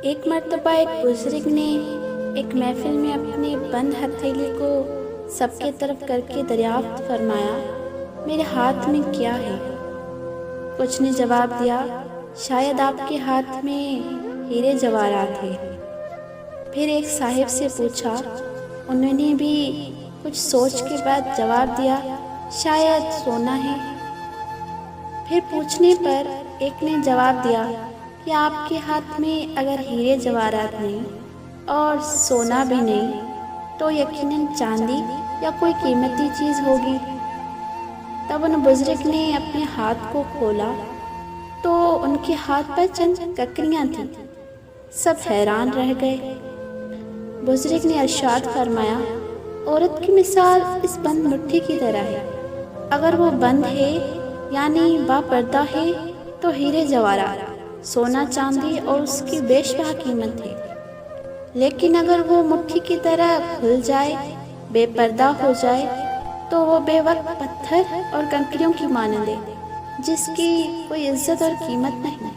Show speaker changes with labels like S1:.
S1: ایک مرتبہ ایک بزرگ نے ایک محفل میں اپنے بند ہتھیلی کو سب کے طرف کر کے دریافت فرمایا، میرے ہاتھ میں کیا ہے؟ کچھ نے جواب دیا، شاید آپ کے ہاتھ میں ہیرے جواہرات ہے۔ پھر ایک صاحب سے پوچھا، انہوں نے بھی کچھ سوچ کے بعد جواب دیا، شاید سونا ہے۔ پھر پوچھنے پر ایک نے جواب دیا کہ آپ کے ہاتھ میں اگر ہیرے جواہرات نہیں اور سونا بھی نہیں تو یقیناً چاندی یا کوئی قیمتی چیز ہوگی۔ تب ان بزرگ نے اپنے ہاتھ کو کھولا تو ان کے ہاتھ پر چند ککریاں تھیں۔ سب حیران رہ گئے۔ بزرگ نے ارشاد فرمایا، عورت کی مثال اس بند مٹھی کی طرح ہے، اگر وہ بند ہے یعنی با پردہ ہے تو ہیرے جواہرات، سونا چاندی اور اس کی بے شبہ قیمت ہے، لیکن اگر وہ مٹھی کی طرح کھل جائے، بے پردہ ہو جائے تو وہ بے وقت پتھر اور کنکریوں کی مانند ہے، جس کی کوئی عزت اور قیمت نہیں۔